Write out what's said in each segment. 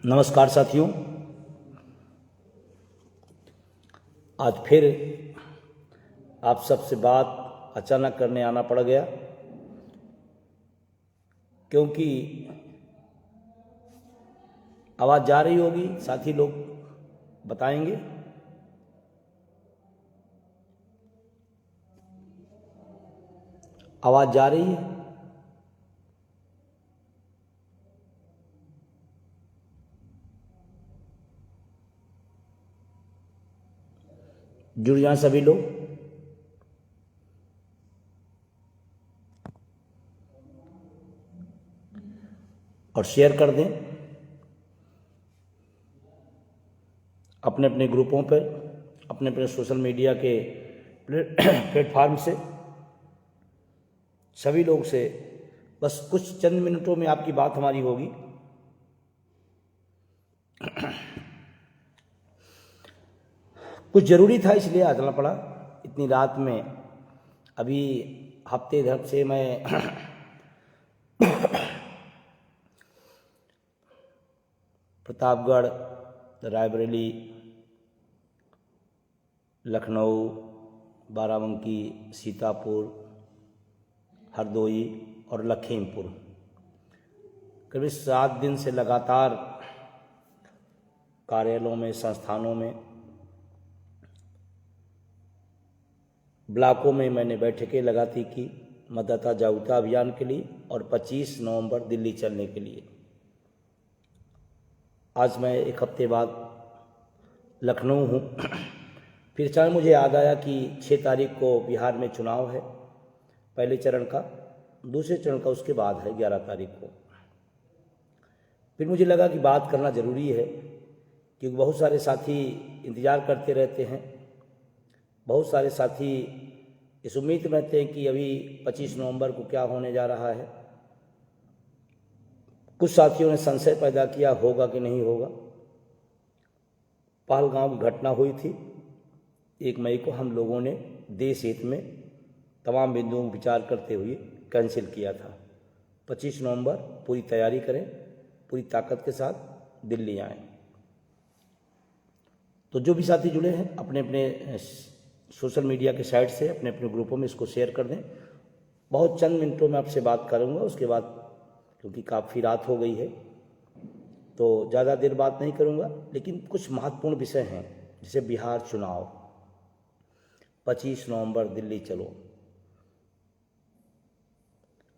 नमस्कार साथियों, आज फिर आप सबसे बात अचानक करने आना पड़ गया क्योंकि आवाज़ जा रही होगी। साथी लोग बताएंगे। आवाज़ जा रही है? जुड़ जाएं सभी लोग। और शेयर कर दें अपने अपने ग्रुपों पर, अपने अपने सोशल मीडिया के प्लेटफॉर्म से। सभी लोग से बस कुछ चंद मिनटों में आपकी बात हमारी होगी। कुछ ज़रूरी था इसलिए आ जाना पड़ा इतनी रात में। अभी हफ्ते भर से मैं प्रतापगढ़, रायबरेली, लखनऊ, बाराबंकी, सीतापुर, हरदोई और लखीमपुर करीब 7 दिन से लगातार कार्यालयों में, संस्थानों में, ब्लॉकों में मैंने बैठकें लगाती की मतदाता जागरूकता अभियान के लिए और 25 नवंबर दिल्ली चलने के लिए। आज मैं एक हफ्ते बाद लखनऊ हूँ। फिर अचानक मुझे याद आया कि 6 तारीख को बिहार में चुनाव है, पहले चरण का, दूसरे चरण का उसके बाद है 11 तारीख को। फिर मुझे लगा कि बात करना ज़रूरी है क्योंकि बहुत सारे साथी इंतज़ार करते रहते हैं। बहुत सारे साथी इस उम्मीद में रहते हैं कि अभी 25 नवंबर को क्या होने जा रहा है। कुछ साथियों ने संशय पैदा किया होगा कि नहीं होगा। पहलगांव की घटना हुई थी 1 मई को। हम लोगों ने देश हित में तमाम बिंदुओं पर विचार करते हुए कैंसिल किया था। 25 नवंबर पूरी तैयारी करें, पूरी ताकत के साथ दिल्ली आएं। तो जो भी साथी जुड़े हैं अपने अपने सोशल मीडिया के साइट से अपने अपने ग्रुपों में इसको शेयर कर दें। बहुत चंद मिनटों में आपसे बात करूंगा। उसके बाद क्योंकि काफ़ी रात हो गई है तो ज़्यादा देर बात नहीं करूंगा, लेकिन कुछ महत्वपूर्ण विषय हैं जैसे बिहार चुनाव, 25 नवंबर दिल्ली चलो,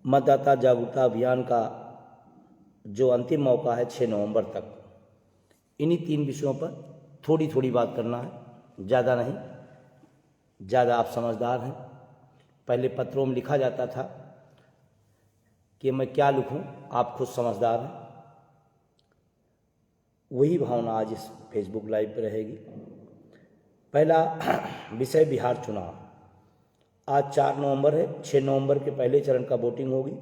मतदाता जागरूकता अभियान का जो अंतिम मौका है 6 नवंबर तक। इन्हीं 3 विषयों पर थोड़ी थोड़ी बात करना है, ज़्यादा नहीं। ज़्यादा आप समझदार हैं। पहले पत्रों में लिखा जाता था कि मैं क्या लिखूं, आप खुद समझदार हैं। वही भावना आज इस फेसबुक लाइव पर रहेगी। पहला विषय बिहार चुनाव। आज 4 नवंबर है, 6 नवंबर के पहले चरण का वोटिंग होगी।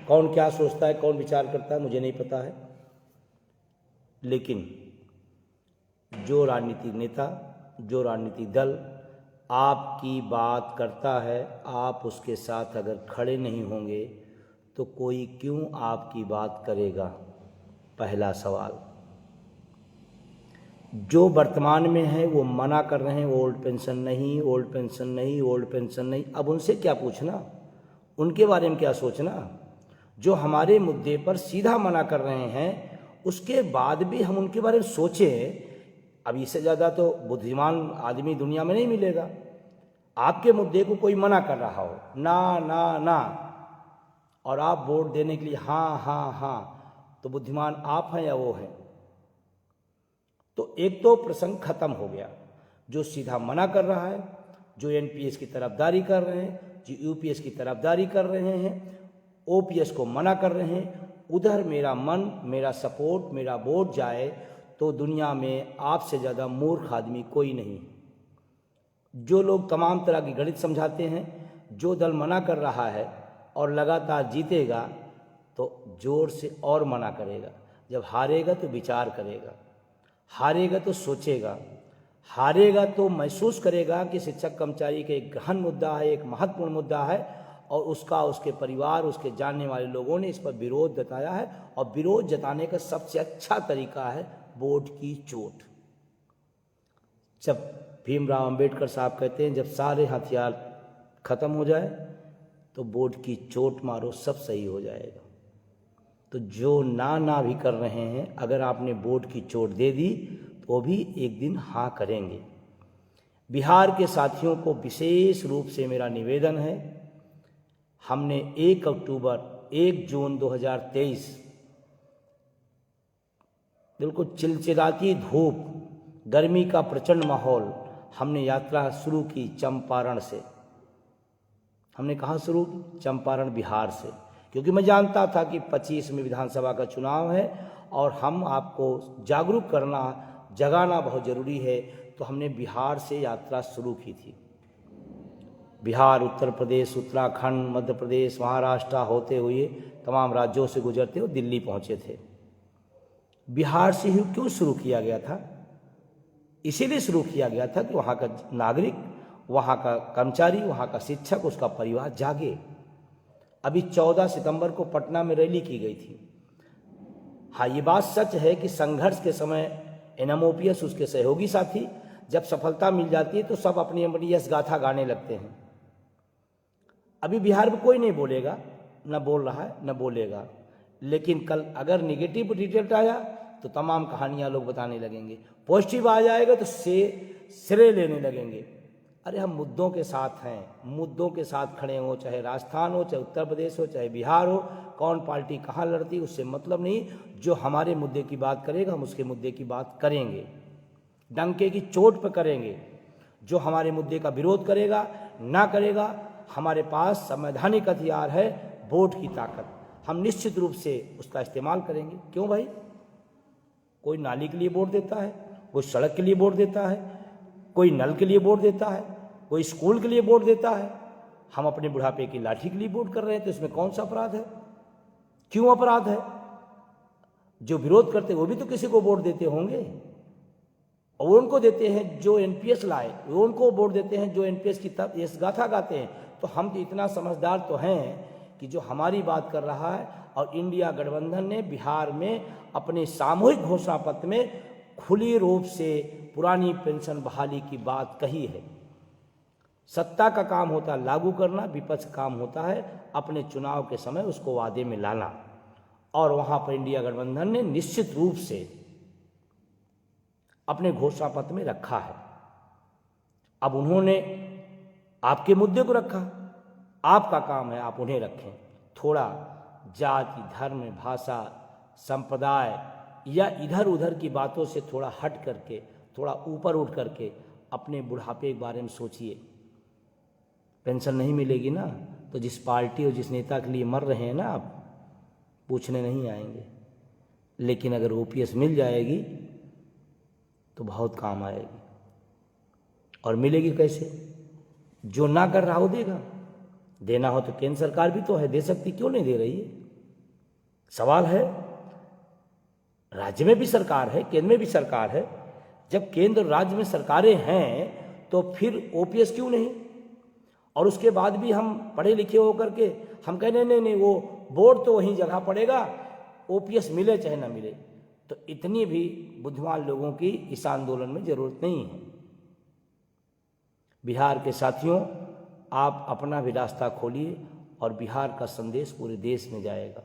कौन क्या सोचता है, कौन विचार करता है, मुझे नहीं पता है, लेकिन जो राजनीतिक नेता, जो राजनीतिक दल आपकी बात करता है, आप उसके साथ अगर खड़े नहीं होंगे तो कोई क्यों आपकी बात करेगा? पहला सवाल। जो वर्तमान में है वो मना कर रहे हैं, ओल्ड पेंशन नहीं, ओल्ड पेंशन नहीं, ओल्ड पेंशन नहीं। अब उनसे क्या पूछना, उनके बारे में क्या सोचना? जो हमारे मुद्दे पर सीधा मना कर रहे हैं उसके बाद भी हम उनके बारे में सोचें, अब इससे ज़्यादा तो बुद्धिमान आदमी दुनिया में नहीं मिलेगा। आपके मुद्दे को कोई मना कर रहा हो, ना ना ना, और आप वोट देने के लिए हाँ हाँ हाँ, तो बुद्धिमान आप हैं या वो हैं? तो एक तो प्रसंग खत्म हो गया। जो सीधा मना कर रहा है, जो एनपीएस की तरफदारी कर रहे हैं, जो यूपीएस की तरफदारी कर रहे हैं, ओपीएस को मना कर रहे हैं, उधर मेरा मन, मेरा सपोर्ट, मेरा वोट जाए तो दुनिया में आपसे ज़्यादा मूर्ख आदमी कोई नहीं। जो लोग तमाम तरह की गणित समझाते हैं, जो दल मना कर रहा है और लगातार जीतेगा तो जोर से और मना करेगा। जब हारेगा तो विचार करेगा, हारेगा तो सोचेगा, हारेगा तो महसूस करेगा कि शिक्षक कर्मचारी का एक गहन मुद्दा है, एक महत्वपूर्ण मुद्दा है, और उसका, उसके परिवार, उसके जानने वाले लोगों ने इस पर विरोध जताया है। और विरोध जताने का सबसे अच्छा तरीका है बोर्ड की चोट। जब भीमराव अंबेडकर साहब कहते हैं जब सारे हथियार खत्म हो जाए तो बोर्ड की चोट मारो, सब सही हो जाएगा। तो जो ना भी कर रहे हैं, अगर आपने बोर्ड की चोट दे दी तो वो भी एक दिन हाँ करेंगे। बिहार के साथियों को विशेष रूप से मेरा निवेदन है, हमने 1 जून 2023 बिल्कुल चिलचिलाती धूप, गर्मी का प्रचंड माहौल, हमने यात्रा शुरू की चंपारण से। हमने कहाँ शुरू की? चंपारण, बिहार से, क्योंकि मैं जानता था कि 25 में विधानसभा का चुनाव है और हम आपको जागरूक करना, जगाना बहुत ज़रूरी है। तो हमने बिहार से यात्रा शुरू की थी। बिहार, उत्तर प्रदेश, उत्तराखंड, मध्य प्रदेश, महाराष्ट्र होते हुए तमाम राज्यों से गुजरते हुए दिल्ली पहुँचे थे। बिहार से ही क्यों शुरू किया गया था? इसीलिए शुरू किया गया था कि वहाँ का नागरिक, वहाँ का कर्मचारी, वहाँ का शिक्षक, उसका परिवार जागे। अभी 14 सितंबर को पटना में रैली की गई थी। हाँ, ये बात सच है कि संघर्ष के समय NMOPS, उसके सहयोगी साथी, जब सफलता मिल जाती है तो सब अपनी अपनी यश गाथा गाने लगते हैं। अभी बिहार में कोई नहीं बोलेगा, न बोल रहा है, न बोलेगा, लेकिन कल अगर निगेटिव रिजल्ट आया तो तमाम कहानियां लोग बताने लगेंगे, पॉजिटिव आ जाएगा तो श्रेय लेने लगेंगे। अरे हम मुद्दों के साथ हैं, मुद्दों के साथ खड़े हो, चाहे राजस्थान हो, चाहे उत्तर प्रदेश हो, चाहे बिहार हो, कौन पार्टी कहाँ लड़ती उससे मतलब नहीं। जो हमारे मुद्दे की बात करेगा हम उसके मुद्दे की बात करेंगे, डंके की चोट पर करेंगे। जो हमारे मुद्दे का विरोध करेगा, ना करेगा, हमारे पास संवैधानिक हथियार है वोट की ताकत, हम निश्चित रूप से उसका इस्तेमाल करेंगे। क्यों भाई? कोई नाली के लिए वोट देता है, कोई सड़क के लिए वोट देता है, कोई नल के लिए वोट देता है, कोई स्कूल के लिए वोट देता है। हम अपने बुढ़ापे की लाठी के लिए वोट कर रहे हैं, तो इसमें कौन सा अपराध है? क्यों अपराध है? जो विरोध करते वो भी तो किसी को वोट देते होंगे, और वो उनको देते हैं जो NPS लाए, वो उनको वोट देते हैं जो NPS की यश गाथा गाते हैं। तो हम तो इतना समझदार तो हैं कि जो हमारी बात कर रहा है, और इंडिया गठबंधन ने बिहार में अपने सामूहिक घोषणा पत्र में खुली रूप से पुरानी पेंशन बहाली की बात कही है। सत्ता का काम होता है लागू करना, विपक्ष का काम होता है अपने चुनाव के समय उसको वादे में लाना, और वहां पर इंडिया गठबंधन ने निश्चित रूप से अपने घोषणा पत्र में रखा है। अब उन्होंने आपके मुद्दे को रखा, आपका काम है आप उन्हें रखें। थोड़ा जाति, धर्म, भाषा, संप्रदाय या इधर उधर की बातों से थोड़ा हट करके, थोड़ा ऊपर उठ करके अपने बुढ़ापे के बारे में सोचिए। पेंशन नहीं मिलेगी ना, तो जिस पार्टी और जिस नेता के लिए मर रहे हैं ना आप, पूछने नहीं आएंगे। लेकिन अगर OPS मिल जाएगी तो बहुत काम आएगी। और मिलेगी कैसे? जो ना कर रहा हो देगा। देना हो तो केंद्र सरकार भी तो है, दे सकती, क्यों नहीं दे रही है? सवाल है, राज्य में भी सरकार है, केंद्र में भी सरकार है। जब केंद्र राज्य में सरकारें हैं तो फिर OPS क्यों नहीं? और उसके बाद भी हम पढ़े लिखे होकर के हम कह नहीं, वो बोर्ड तो वहीं जगह पड़ेगा, OPS मिले चाहे ना मिले। तो इतनी भी बुद्धिमान लोगों की इस आंदोलन में जरूरत नहीं है। बिहार के साथियों, आप अपना भी रास्ता खोलिए और बिहार का संदेश पूरे देश में जाएगा।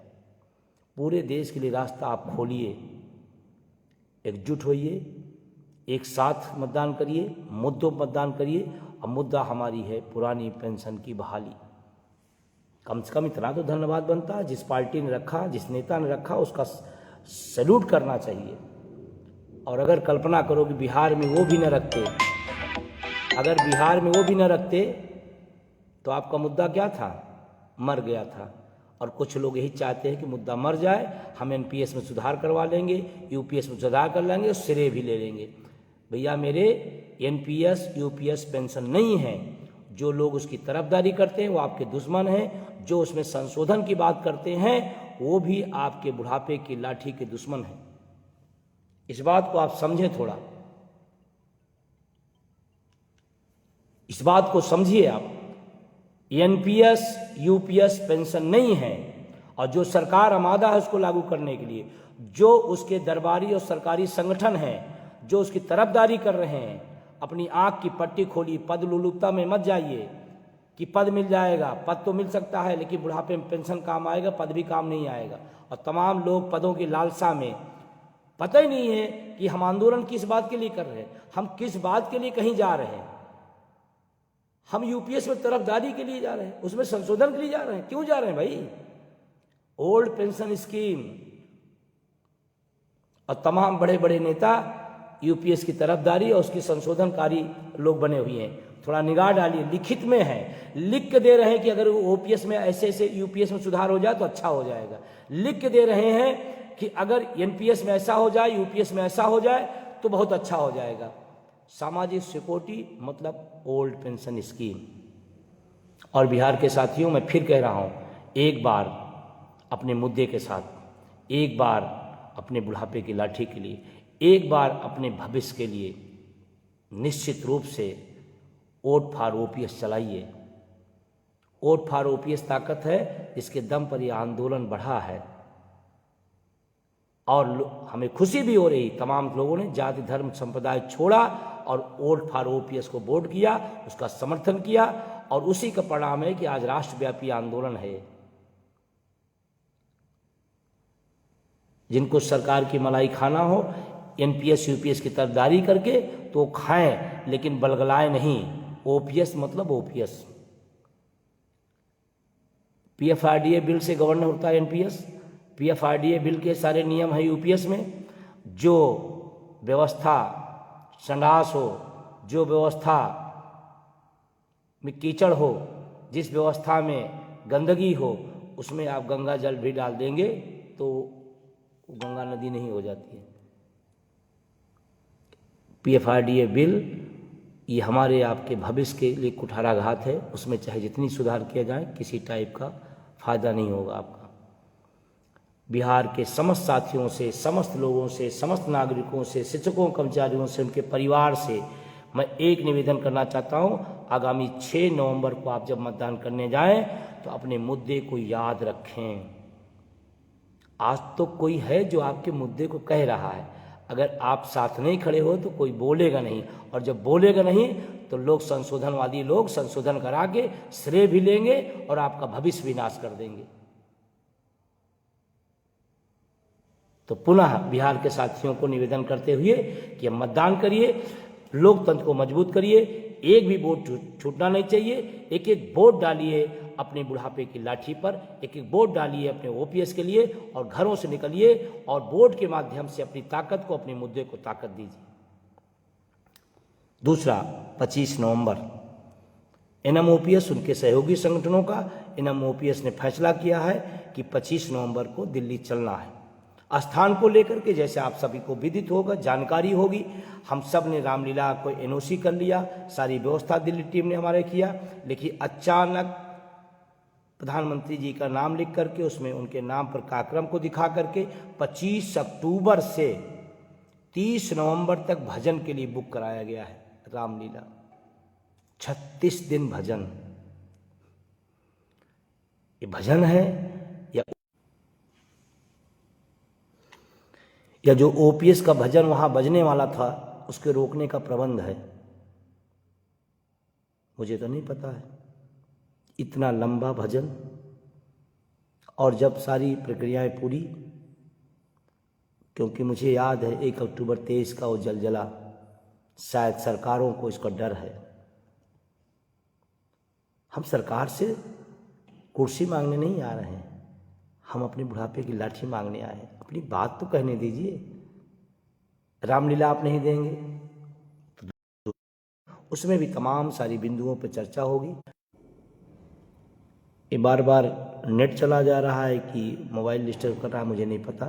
पूरे देश के लिए रास्ता आप खोलिए, एकजुट होइए, एक साथ मतदान करिए, मुद्दों पर मतदान करिए। और मुद्दा हमारी है पुरानी पेंशन की बहाली। कम से कम इतना तो धन्यवाद बनता है, जिस पार्टी ने रखा, जिस नेता ने रखा, उसका सैल्यूट करना चाहिए। और अगर कल्पना करो कि बिहार में वो भी न रखते, अगर बिहार में वो भी न रखते तो आपका मुद्दा क्या था? मर गया था। और कुछ लोग यही चाहते हैं कि मुद्दा मर जाए, हम NPS में सुधार करवा लेंगे, UPS में सुधार कर लेंगे, श्रेय भी ले लेंगे। भैया मेरे, NPS UPS पेंशन नहीं है। जो लोग उसकी तरफदारी करते हैं वो आपके दुश्मन हैं, जो उसमें संशोधन की बात करते हैं वो भी आपके बुढ़ापे की लाठी के दुश्मन हैं। इस बात को आप समझें, थोड़ा इस बात को समझिए आप। एनपीएस यूपीएस पेंशन नहीं है, और जो सरकार आमादा है उसको लागू करने के लिए, जो उसके दरबारी और सरकारी संगठन हैं जो उसकी तरफदारी कर रहे हैं, अपनी आंख की पट्टी खोली। पद लुलुपता में मत जाइए कि पद मिल जाएगा। पद तो मिल सकता है लेकिन बुढ़ापे में पेंशन काम आएगा, पद भी काम नहीं आएगा। और तमाम लोग पदों की लालसा में, पता ही नहीं है कि हम आंदोलन किस बात के लिए कर रहे हैं, हम किस बात के लिए कहीं जा रहे हैं। हम यूपीएस में तरफदारी के लिए जा रहे हैं, उसमें संशोधन के लिए जा रहे हैं। क्यों जा रहे हैं भाई? Old pension scheme. और तमाम बड़े बड़े नेता यूपीएस की तरफदारी और उसकी संशोधनकारी लोग बने हुए हैं। थोड़ा निगाह डालिए, लिखित में है, लिख के दे रहे हैं कि अगर ओपीएस में ऐसे ऐसे यूपीएस में सुधार हो जाए तो अच्छा हो जाएगा। लिख के दे रहे हैं कि अगर एनपीएस में ऐसा हो जाए, यूपीएस में ऐसा हो जाए तो बहुत अच्छा हो जाएगा। सामाजिक सिक्योरिटी मतलब ओल्ड पेंशन स्कीम। और बिहार के साथियों, मैं फिर कह रहा हूं, एक बार अपने मुद्दे के साथ, एक बार अपने बुढ़ापे की लाठी के लिए, एक बार अपने भविष्य के लिए निश्चित रूप से वोट फॉर ओपीएस चलाइए। वोट फॉर ओपीएस ताकत है, इसके दम पर यह आंदोलन बढ़ा है। और हमें खुशी भी हो रही, तमाम लोगों ने जाति धर्म संप्रदाय छोड़ा और वोट फॉर ओपीएस को वोट किया, उसका समर्थन किया। और उसी का परिणाम है कि आज राष्ट्रव्यापी आंदोलन है। जिनको सरकार की मलाई खाना हो, एनपीएस यूपीएस की तरफदारी करके तो खाएं, लेकिन बलगलाए नहीं। ओपीएस मतलब ओपीएस। पीएफआरडीए बिल से गवर्नर होता है एनपीएस। पीएफआरडीए बिल के सारे नियम है यूपीएस में। जो व्यवस्था संडास हो, जो व्यवस्था में कीचड़ हो, जिस व्यवस्था में गंदगी हो, उसमें आप गंगा जल भी डाल देंगे तो गंगा नदी नहीं हो जाती है। पीएफआरडीए बिल ये हमारे आपके भविष्य के लिए कुठाराघात है। उसमें चाहे जितनी सुधार किया जाए, किसी टाइप का फायदा नहीं होगा आपका। बिहार के समस्त साथियों से, समस्त लोगों से, समस्त नागरिकों से, शिक्षकों, कर्मचारियों से, उनके परिवार से मैं एक निवेदन करना चाहता हूं, आगामी 6 नवंबर को आप जब मतदान करने जाएं तो अपने मुद्दे को याद रखें। आज तो कोई है जो आपके मुद्दे को कह रहा है। अगर आप साथ नहीं खड़े हो तो कोई बोलेगा नहीं, और जब बोलेगा नहीं तो लोग, संशोधनवादी लोग संशोधन करा के श्रेय भी लेंगे और आपका भविष्य भी नाश कर देंगे। तो पुनः बिहार के साथियों को निवेदन करते हुए कि मतदान करिए, लोकतंत्र को मजबूत करिए, एक भी वोट छूटना नहीं चाहिए। एक एक वोट डालिए अपने बुढ़ापे की लाठी पर, एक एक वोट डालिए अपने ओपीएस के लिए, और घरों से निकलिए और वोट के माध्यम से अपनी ताकत को, अपने मुद्दे को ताकत दीजिए। दूसरा, 25 नवंबर एनएमओपीएस, उनके सहयोगी संगठनों का एनएमओपीएस ने फैसला किया है कि 25 नवंबर को दिल्ली चलना है। स्थान को लेकर के जैसे आप सभी को विदित होगा, जानकारी होगी, हम सब ने रामलीला को एनओसी कर लिया, सारी व्यवस्था दिल्ली टीम ने हमारे किया। लेकिन अचानक प्रधानमंत्री जी का नाम लिख करके उसमें उनके नाम पर कार्यक्रम को दिखा करके 25 अक्टूबर से 30 नवंबर तक भजन के लिए बुक कराया गया है। रामलीला 36 दिन भजन। ये भजन है या जो ओपीएस का भजन वहां बजने वाला था उसके रोकने का प्रबंध है, मुझे तो नहीं पता है। इतना लंबा भजन, और जब सारी प्रक्रियाएं पूरी, क्योंकि मुझे याद है 1 अक्टूबर 23 का वो जलजला, शायद सरकारों को इसका डर है। हम सरकार से कुर्सी मांगने नहीं आ रहे हैं, हम अपने बुढ़ापे की लाठी मांगने आए हैं। अपनी बात तो कहने दीजिए। रामलीला आप नहीं देंगे तो उसमें भी तमाम सारी बिंदुओं पर चर्चा होगी। ये बार बार नेट चला जा रहा है कि मोबाइल डिस्टर्ब कर रहा है, मुझे नहीं पता।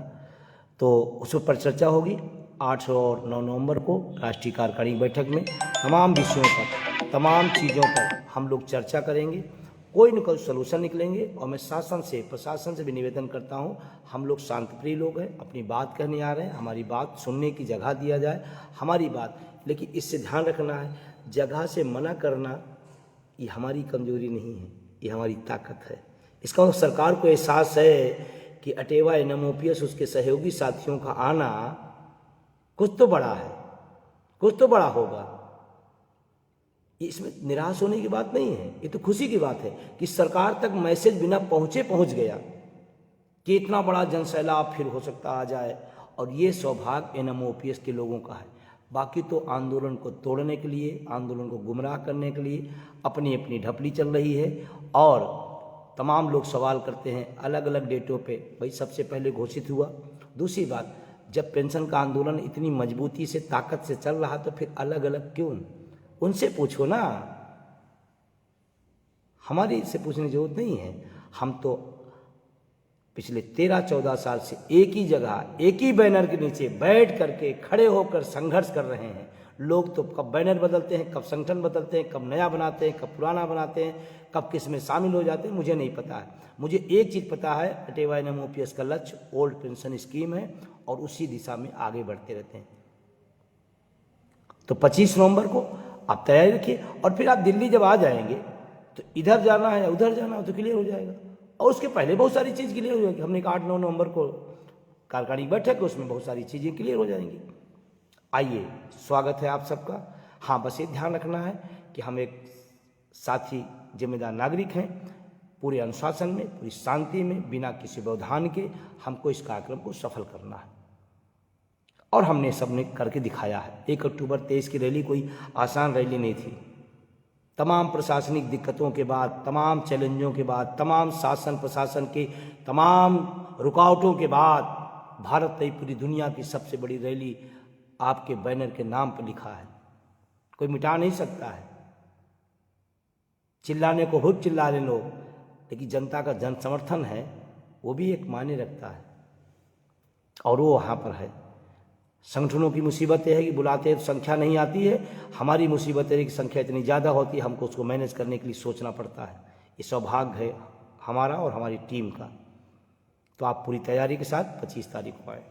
तो उस पर चर्चा होगी 8 और 9 नवंबर को राष्ट्रीय कार्यकारिणी बैठक में तमाम विषयों पर, तमाम चीज़ों पर हम लोग चर्चा करेंगे, कोई न कोई सलूशन निकलेंगे। और मैं शासन से, प्रशासन से भी निवेदन करता हूं, हम लोग शांतिप्रिय लोग हैं, अपनी बात कहने आ रहे हैं, हमारी बात सुनने की जगह दिया जाए हमारी बात। लेकिन इससे ध्यान रखना है, जगह से मना करना ये हमारी कमजोरी नहीं है, ये हमारी ताकत है। इसका सरकार को एहसास है कि अटेवा एनएमओपीएस उसके सहयोगी साथियों का आना कुछ तो बड़ा है, कुछ तो बड़ा होगा। इसमें निराश होने की बात नहीं है, ये तो खुशी की बात है कि सरकार तक मैसेज बिना पहुंचे पहुंच गया कि इतना बड़ा जनसैलाब फिर हो सकता आ जाए। और ये सौभाग्य एनएमओपीएस के लोगों का है। बाकी तो आंदोलन को तोड़ने के लिए, आंदोलन को गुमराह करने के लिए अपनी अपनी ढपली चल रही है। और तमाम लोग सवाल करते हैं अलग अलग डेटों पे, भाई सबसे पहले घोषित हुआ। दूसरी बात, जब पेंशन का आंदोलन इतनी मजबूती से ताकत से चल रहा तो फिर अलग अलग क्यों? उनसे पूछो ना, हमारी से पूछने की जरूरत नहीं है। हम तो पिछले 13-14 साल से एक ही जगह, एक ही बैनर के नीचे बैठ करके खड़े होकर संघर्ष कर रहे हैं। लोग तो कब बैनर बदलते हैं, कब संगठन बदलते हैं, कब नया बनाते हैं, कब पुराना बनाते हैं, कब किस में शामिल हो जाते हैं, मुझे नहीं पता है। मुझे एक चीज़ पता है, अटेवा एनएमओपीएस का लक्ष्य ओल्ड पेंशन स्कीम है और उसी दिशा में आगे बढ़ते रहते हैं। तो 25 नवंबर को आप तैयारी रखिए। और फिर आप दिल्ली जब आ जाएंगे तो इधर जाना है या उधर जाना है तो क्लियर हो जाएगा। और उसके पहले बहुत सारी चीज़ क्लियर हो जाएगी। हमने 8-9 नवंबर को कार्यकारिणी बैठक है, उसमें बहुत सारी चीज़ें क्लियर हो जाएंगी। आइए, स्वागत है आप सबका। हाँ, बस ये ध्यान रखना है कि हम एक साथी जिम्मेदार नागरिक हैं। पूरे अनुशासन में, पूरी शांति में, बिना किसी व्यवधान के हमको इस कार्यक्रम को सफल करना है और हमने सबने करके दिखाया है। 1 अक्टूबर 23 की रैली कोई आसान रैली नहीं थी। तमाम प्रशासनिक दिक्कतों के बाद, तमाम चैलेंजों के बाद, तमाम शासन प्रशासन के तमाम रुकावटों के बाद भारत नहीं, पूरी दुनिया की सबसे बड़ी रैली आपके बैनर के नाम पर लिखा है। कोई मिटा नहीं सकता है। चिल्लाने को बहुत चिल्ला रहे लोग, लेकिन जनता का जन समर्थन है, वो भी एक मायने रखता है और वो वहाँ पर है। संगठनों की मुसीबत यह है कि बुलाते हैं तो संख्या नहीं आती है। हमारी मुसीबत है कि संख्या इतनी ज़्यादा होती है, हमको उसको मैनेज करने के लिए सोचना पड़ता है। ये सौभाग्य है हमारा और हमारी टीम का। तो आप पूरी तैयारी के साथ 25 तारीख को आए।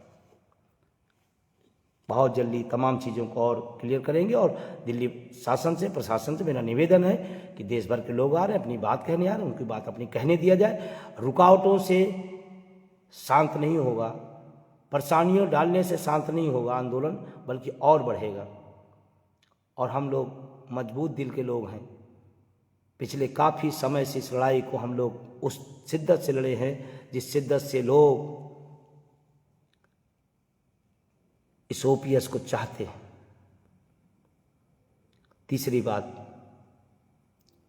बहुत जल्दी तमाम चीज़ों को और क्लियर करेंगे। और दिल्ली शासन से, प्रशासन से मेरा निवेदन है कि देश भर के लोग आ रहे हैं, अपनी बात कहने आ रहे हैं, उनकी बात अपनी कहने दिया जाए। रुकावटों से शांत नहीं होगा, परेशानियों डालने से शांत नहीं होगा आंदोलन, बल्कि और बढ़ेगा। और हम लोग मजबूत दिल के लोग हैं। पिछले काफ़ी समय से इस लड़ाई को हम लोग उस शिद्दत से लड़े हैं जिस शिद्दत से लोग इस ओपीएस को चाहते हैं। तीसरी बात,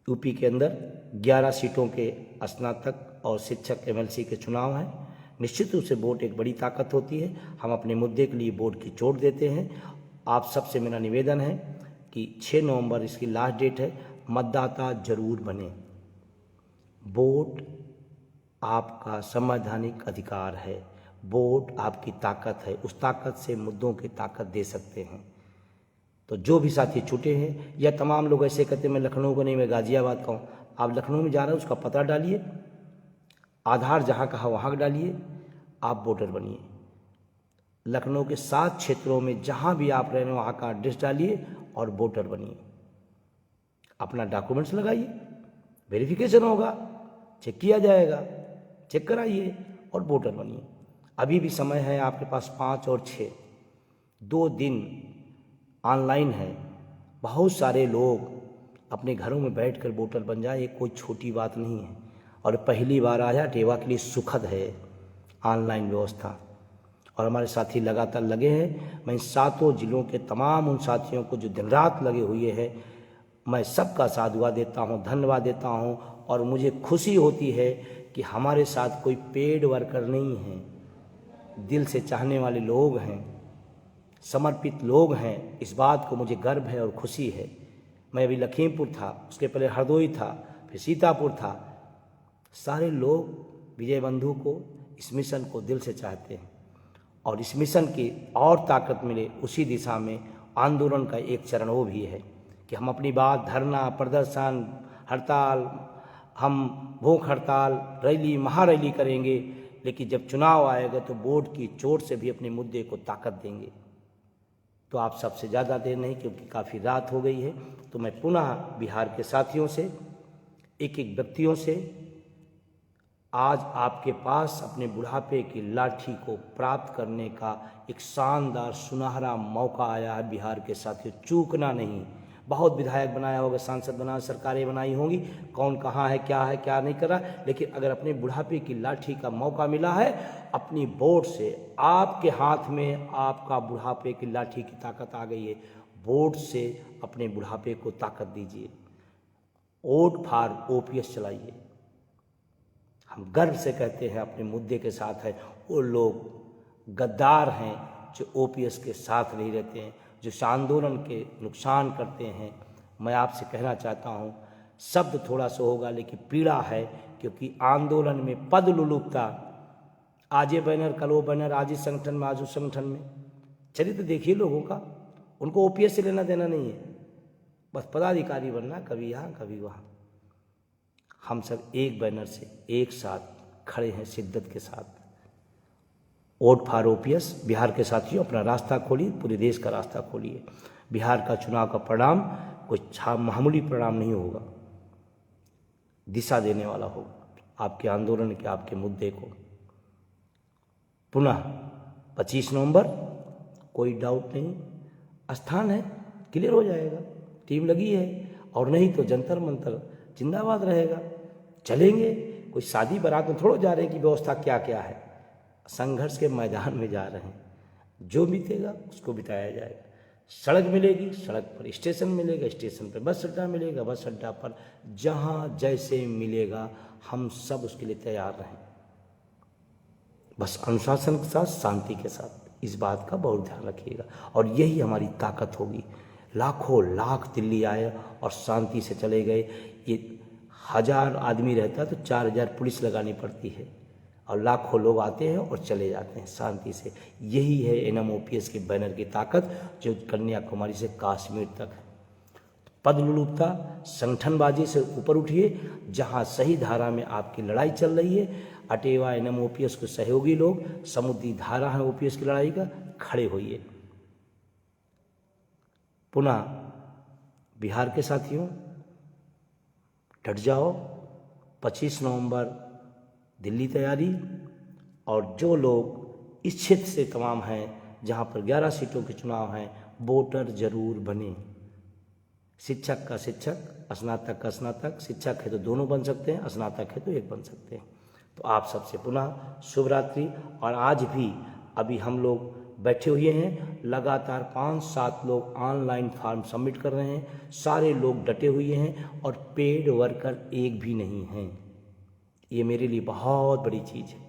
यूपी के अंदर 11 सीटों के स्नातक और शिक्षक एमएलसी के चुनाव हैं। निश्चित रूप से वोट एक बड़ी ताकत होती है। हम अपने मुद्दे के लिए वोट की चोट देते हैं। आप सबसे मेरा निवेदन है कि 6 नवंबर इसकी लास्ट डेट है, मतदाता जरूर बने। वोट आपका संवैधानिक अधिकार है। वोट आपकी ताकत है। उस ताकत से मुद्दों की ताकत दे सकते हैं। तो जो भी साथी छूटे हैं, या तमाम लोग ऐसे कहते हैं मैं लखनऊ को नहीं, मैं गाजियाबाद का हूँ, आप लखनऊ में जा रहे हैं उसका पता डालिए, आधार जहाँ कहा वहाँ डालिए, आप वोटर बनिए। लखनऊ के 7 क्षेत्रों में जहाँ भी आप रह रहे हैं वहाँ का एड्रेस डालिए और वोटर बनिए। अपना डॉक्यूमेंट्स लगाइए, वेरिफिकेशन होगा, चेक किया जाएगा, चेक कराइए और वोटर बनिए। अभी भी समय है आपके पास 5 और 6, 2 दिन ऑनलाइन है। बहुत सारे लोग अपने घरों में बैठकर वोटर बन जाए, ये कोई छोटी बात नहीं है। और पहली बार आया अटेवा के लिए सुखद है ऑनलाइन व्यवस्था। और हमारे साथी लगातार लगे हैं। मैं इन 7 जिलों के तमाम उन साथियों को जो दिन रात लगे हुए हैं, मैं सबका साधुवाद देता हूँ, धन्यवाद देता हूँ। और मुझे खुशी होती है कि हमारे साथ कोई पेड वर्कर नहीं है, दिल से चाहने वाले लोग हैं, समर्पित लोग हैं। इस बात को मुझे गर्व है और खुशी है। मैं अभी लखीमपुर था, उसके पहले हरदोई था, फिर सीतापुर था। सारे लोग विजय बंधु को, इस मिशन को दिल से चाहते हैं और इस मिशन की और ताकत मिले उसी दिशा में आंदोलन का एक चरण वो भी है कि हम अपनी बात, धरना, प्रदर्शन, हड़ताल, हम भूख हड़ताल, रैली, महारैली करेंगे, लेकिन जब चुनाव आएगा तो वोट की चोट से भी अपने मुद्दे को ताकत देंगे। तो आप सबसे ज़्यादा देर नहीं, क्योंकि काफ़ी रात हो गई है, तो मैं पुनः बिहार के साथियों से एक एक व्यक्तियों से आज आपके पास अपने बुढ़ापे की लाठी को प्राप्त करने का एक शानदार सुनहरा मौका आया है बिहार के साथियों। चूकना नहीं। बहुत विधायक बनाया होगा, सांसद बनाया, सरकारें बनाई होंगी, कौन कहाँ है क्या नहीं कर रहा, लेकिन अगर अपने बुढ़ापे की लाठी का मौका मिला है, अपनी वोट से आपके हाथ में आपका बुढ़ापे की लाठी की ताकत आ गई है। वोट से अपने बुढ़ापे को ताकत दीजिए। वोट फॉर ओपीएस चलाइए। हम गर्व से कहते हैं अपने मुद्दे के साथ है। वो लोग गद्दार हैं जो ओपीएस के साथ नहीं रहते हैं, जो इस आंदोलन के नुकसान करते हैं। मैं आपसे कहना चाहता हूँ, शब्द थोड़ा सा होगा लेकिन पीड़ा है, क्योंकि आंदोलन में पद लुलुपता, आज ये बैनर कल वो बैनर, आज इस संगठन में आज उस संगठन में। चरित्र देखिए लोगों का, उनको ओपीएस से लेना देना नहीं है, बस पदाधिकारी बनना, कभी यहाँ कभी वहाँ। हम सब एक बैनर से एक साथ खड़े हैं शिद्दत के साथ। Vote for OPS. बिहार के साथियों अपना रास्ता खोलिए, पूरे देश का रास्ता खोलिए। बिहार का चुनाव का परिणाम कोई मामूली परिणाम नहीं होगा, दिशा देने वाला होगा आपके आंदोलन के, आपके मुद्दे को। पुनः 25 नवंबर, कोई डाउट नहीं, स्थान है, क्लियर हो जाएगा, टीम लगी है। और नहीं तो जंतर मंतर जिंदाबाद रहेगा। चलेंगे, कोई शादी बारात में थोड़ा जा रहे हैं कि व्यवस्था क्या क्या है, संघर्ष के मैदान में जा रहे हैं। जो बीतेगा उसको बिताया जाएगा। सड़क मिलेगी, सड़क पर स्टेशन मिलेगा, स्टेशन पर बस अड्डा मिलेगा, बस अड्डा पर जहाँ जैसे मिलेगा, हम सब उसके लिए तैयार रहें, बस अनुशासन के साथ, शांति के साथ। इस बात का बहुत ध्यान रखिएगा और यही हमारी ताकत होगी। लाखों लाख दिल्ली आए और शांति से चले गए। ये 1000 आदमी रहता तो 4000 पुलिस लगानी पड़ती है, और लाखों लोग आते हैं और चले जाते हैं शांति से। यही है एनएमओपीएस के बैनर की ताकत, जो कन्याकुमारी से कश्मीर तक है। पद लुलुपता, संगठनबाजी से ऊपर उठिए। जहां सही धारा में आपकी लड़ाई चल रही है, अटेवा एनएमओपीएस को सहयोगी लोग, समुद्री धारा है ओपीएस की लड़ाई का, खड़े होइए। पुनः बिहार के साथियों डट जाओ। 25 नवंबर दिल्ली तैयारी। और जो लोग इस क्षेत्र से तमाम हैं जहां पर 11 सीटों के चुनाव हैं, वोटर जरूर बने। शिक्षक का शिक्षक, स्नातक का स्नातक। शिक्षक है तो दोनों बन सकते हैं, स्नातक है तो एक बन सकते हैं। तो आप सबसे पुनः शुभ रात्रि। और आज भी अभी हम लोग बैठे हुए हैं, लगातार 5-7 लोग ऑनलाइन फॉर्म सबमिट कर रहे हैं। सारे लोग डटे हुए हैं और पेड वर्कर एक भी नहीं हैं। ये मेरे लिए बहुत बड़ी चीज़ है,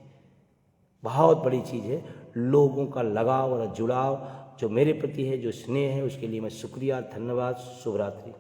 बहुत बड़ी चीज़ है। लोगों का लगाव और जुड़ाव जो मेरे प्रति है, जो स्नेह है, उसके लिए मैं शुक्रिया, धन्यवाद। शुभ रात्रि।